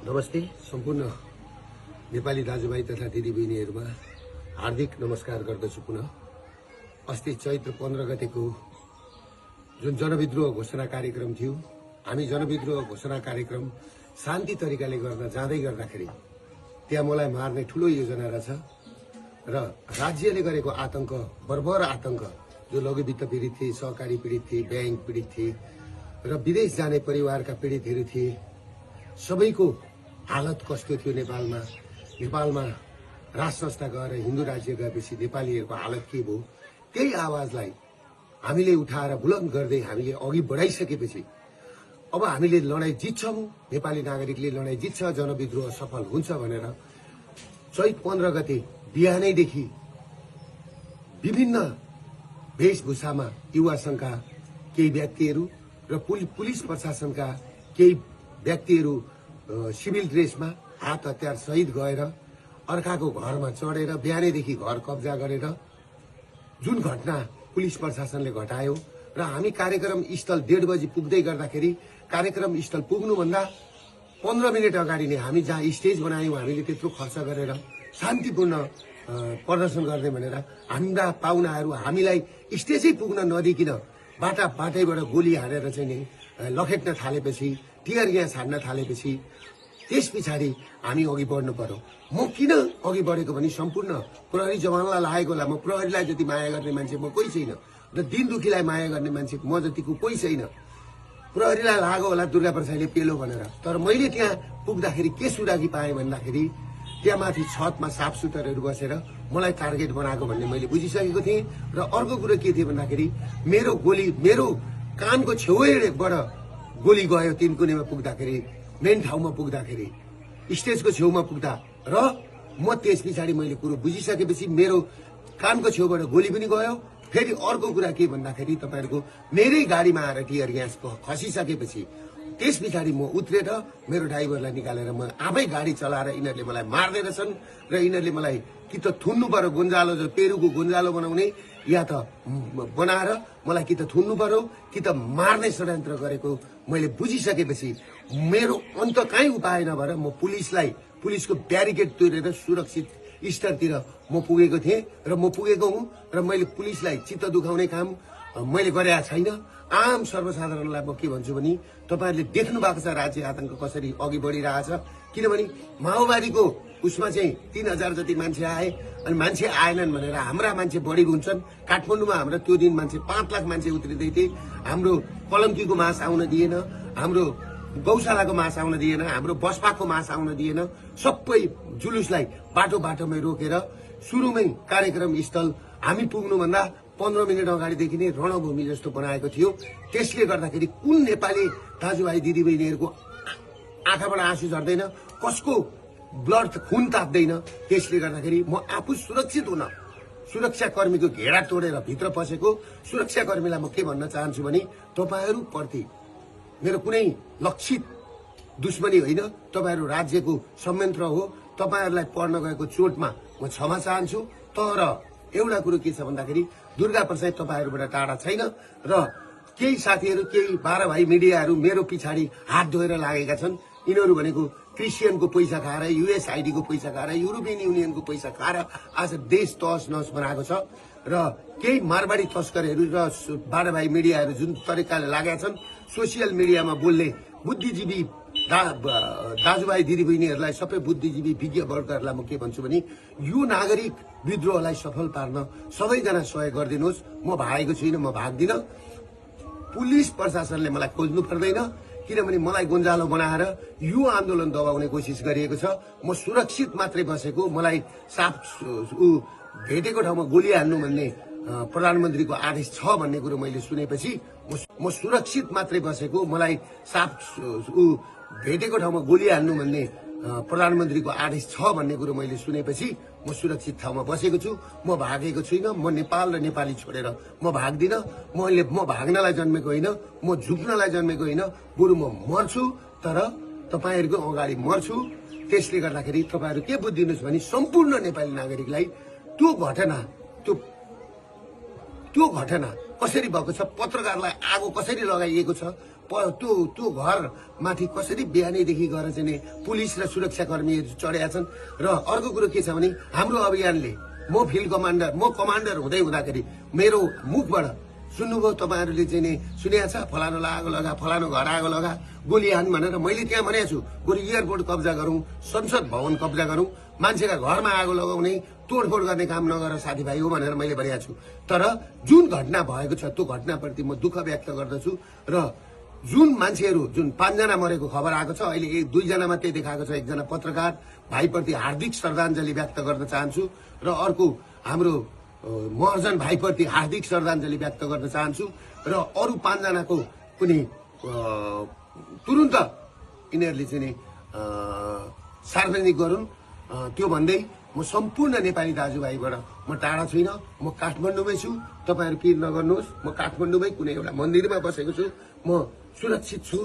नमस्ते सम्पूर्ण नेपाली दाजुभाइ तथा दिदीबहिनीहरुमा हार्दिक नमस्कार गर्दछु। पुनः अस्ति चैत्र 15 गतेको जुन जनविद्रोह घोषणा कार्यक्रम थियो, हामी जनविद्रोह घोषणा कार्यक्रम शान्ति तरिकाले गर्न जाँदै गर्दाखेरि त्यहाँ मलाई मार्ने ठूलो योजना रहेछ र राज्यले गरेको आतंक, बर्बर आतंक, जो लघु वित्त पीडित थिए, सहकारी पीडित थिए, बैंक पीडित थिए र विदेश जाने परिवारका पीडितहरू थिए, सबैको हालत कस्तो थियो। नेपालमा राज संस्था गएर हिन्दू राज्य गएपछि नेपालीहरूको हालत के भयो, त्यही आवाजलाई हामीले उठाएर बुलन्द गर्दै हामीले अघि बढाइसकेपछि अब हामीले लडाई जित्छौं, नेपाली नागरिकले लडाई जित्छ, जनविद्रोह सफल हुन्छ भनेर चैत 15 गते बिहानैदेखि विभिन्न वेशभूषामा युवा संघका केही व्यक्तिहरू र पुलिस प्रशासनका केही व्यक्तिहरू सिभिल ड्रेसमा हात हतियार सहित गएर अर्काको घरमा चढेर बिहानैदेखि घर कब्जा गरेर जुन घटना पुलिस प्रशासनले घटायो र हामी कार्यक्रम स्थल 1:30 बजी पुग्दै गर्दाखेरि कार्यक्रम स्थल पुग्नुभन्दा 15 मिनट अगाडि नै हामी जहाँ स्टेज बनायौं, हामीले त्यत्रो खर्च गरेर शान्तिपूर्ण प्रदर्शन गर्ने भनेर हाम्रा पाहुनाहरू हामीलाई स्टेजै पुग्न नदिकिन बाटैबाट गोली हानेर चाहिँ नि लखेट्न थालेपछि, टियर ग्यास हान्न थालेपछि त्यस पछाडि हामी अघि बढ्नु पर्यो। म किन अघि बढेको भने सम्पूर्ण प्रहरी जवानलाई लागेको होला। म प्रहरीलाई जति माया गर्ने मान्छे म कोही छैन र दिन दुखीलाई माया गर्ने मान्छे म जतिको कोही छैन। प्रहरीलाई लाग्यो होला दुर्गा प्रसादले पेलो भनेर, तर मैले त्यहाँ पुग्दाखेरि के सुरागी पाएँ भन्दाखेरि त्यहाँ माथि छतमा साफ सुथरहरू बसेर मलाई टार्गेट बनाएको भन्ने मैले बुझिसकेको थिएँ। र अर्को कुरो के थियो भन्दाखेरि मेरो कानको छेउबाट गोली गयो। तिनकुनेमा पुग्दाखेरि, मेन ठाउँमा पुग्दाखेरि, स्टेजको छेउमा पुग्दा र म त्यस पछाडि मैले कुरो बुझिसकेपछि मेरो कानको छेउबाट गोली पनि गयो। फेरि अर्को कुरा के भन्दाखेरि तपाईहरुको मेरै गाडीमा आएर टियर ग्यास खसिसकेपछि त्यस पछाडि म उत्रेर मेरो ड्राइभरलाई निकालेर म आफै गाडी चलाएर यिनीहरूले मलाई मार्दै रहेछन् र यिनीहरूले मलाई कि त थुन्नु पर्यो, गोन्जालो जो पेरुको गोन्जालो बनाउने, या त बनाएर मलाई कि त थुन्नु पर्यो कि त मार्ने षड्यन्त्र गरेको मैले बुझिसकेपछि मेरो अन्त काहीँ उपाय नभएर म पुलिसको ब्यारिकेड तोडेर सुरक्षित स्तरतिर म पुगेको थिएँ र म पुगेको हुँ र मैले पुलिसलाई चित्त दुखाउने काम मैले गरेका छैन। आम सर्वसाधारणलाई म के भन्छु भने तपाईहरुले देख्नु भएको छ राज्य आतंक कसरी अघि बढिरहेछ। किनभने माओवादीको उसमा चाहिँ 3000 जति मान्छे आए अनि मान्छे आएनन् भनेर हाम्रा मान्छे बढी हुन्छन्। काठमाडौँमा हाम्रो त्यो दिन मान्छे 5 लाख मान्छे उत्रिदै थिए। हाम्रो कलङ्कीको मास आउन दिएन, हाम्रो गौशालाको मास आउन दिएन, हाम्रो बसपाको मास आउन दिएन। सबै जुलुसलाई बाटोमै रोकेर सुरुमै कार्यक्रम स्थल हामी पुग्नुभन्दा 15 मिनट अगाडिदेखि नै रणभूमि जस्तो बनाएको थियो। त्यसले गर्दाखेरि कुन नेपाली दाजुभाइ दिदीबहिनीहरूको आँखाबाट आँसु झर्दैन, कसको ब्लड खुन ताप्दैन। त्यसले गर्दाखेरि म आफू सुरक्षित हुन सुरक्षाकर्मीको घेरा तोडेर भित्र पसेको सुरक्षाकर्मीलाई म के भन्न चाहन्छु भने तपाईहरु प्रति मेरो कुनै लक्षित दुश्मनी होइन। तपाईहरु राज्यको संयन्त्र हो। तपाईहरुलाई पर्न गएको चोटमा म क्षमा चाहन्छु। तर एउटा कुरो के छ भन्दाखेरि दुर्गा प्रसाद तपाईहरुबाट टाढा छैन र केही साथीहरु, केही 12 भाइ मिडियाहरु मेरो पछाडि हात धोएर लागेका छन्। यिनीहरु भनेको क्रिस्चियनको पैसा खाएर, USAID को पैसा खाएर, युरोपियन युनियनको पैसा खाएर आज देश तहस नहस बनाएको छ र केही मारवाडी तस्करहरू र 12 भाइ मिडियाहरु जुन तरिकाले लागेका छन् सोशल मिडियामा बोल्ने बुद्धिजीवी दाजुभाइ दिदीबहिनीहरूलाई, सबै बुद्धिजीवी विज्ञ वर्गहरूलाई म के भन्छु भने यो नागरिक विद्रोहलाई सफल पार्न सबैजना सहयोग गरिदिनुहोस्। म भागेको छुइनँ, म भाग्दिन। पुलिस प्रशासनले मलाई खोज्नु पर्दैन, किनभने मलाई गोन्जालो बनाएर यो आन्दोलन दबाउने कोसिस गरिएको छ। म सुरक्षित मात्रै बसेको, मलाई साफ भेटेको ठाउँमा गोली हान्नु भन्ने प्रधानमन्त्रीको आदेश छ भन्ने कुरो मैले सुनेपछि म सुरक्षित मात्रै बसेको, मलाई साफ भेटेको ठाउँमा गोली हान्नु भन्ने प्रधानमन्त्रीको आदेश छ भन्ने कुरो मैले सुनेपछि म सुरक्षित ठाउँमा बसेको छु। म भागेको छुइनँ। म नेपाल र नेपाली छोडेर म भाग्दिन। म भाग्नलाई जन्मेको होइन, म झुक्नलाई जन्मेको होइन, बरु म मर्छु तर तपाईहरुको अगाडि मर्छु। त्यसले गर्दाखेरि तपाईहरु के बुझिदिनुस् भने सम्पूर्ण नेपाली नागरिकलाई त्यो घटना, त्यो घटना कसरी भएको छ, पत्रकारलाई आगो कसरी लगाइएको छ, त्यो घरमाथि कसरी बिहानैदेखि गएर चाहिँ पुलिस र सुरक्षाकर्मीहरू चढेका छन्। र अर्को कुरो के छ भने हाम्रो अभियानले म फिल्ड कमान्डर, म कमान्डर हुँदै हुँदाखेरि मेरो मुखबाट सुन्नुभयो तपाईँहरूले चाहिँ सुनेको छ, फलानालाई आगो लगा, फलानो घर आगो लगा, गोली हान भनेर। मैले त्यहाँ भनेको छु बरु एयरपोर्ट कब्जा गरौँ, संसद भवन कब्जा गरौँ, मान्छेका घरमा आगो लगाउने तोडफोड गर्ने काम नगर साथीभाइ हो भनेर मैले भनेको छु। तर जुन घटना भएको छ त्यो घटनाप्रति म दुःख व्यक्त गर्दछु। र जुन मान्छेहरू जुन 5 जना मरेको खबर आएको छ, अहिले 2 जना मात्रै देखाएको छ, 1 जना पत्रकार भाइप्रति हार्दिक श्रद्धाञ्जली व्यक्त गर्न चाहन्छु। र अर्को हाम्रो महर्जन भाइप्रति हार्दिक श्रद्धाञ्जली व्यक्त गर्न चाहन्छु। र अरू 5 जनाको पनि तुरुन्त यिनीहरूले चाहिँ सार्वजनिक गरून्। त्यो भन्दै म सम्पूर्ण नेपाली दाजुभाइबाट म टाढा छुइनँ, म काठमाडौँमै छु। तपाईँहरू पिर नगर्नुहोस्, म काठमाडौँमै कुनै एउटा मन्दिरमा बसेको छु, म सुरक्षित छु।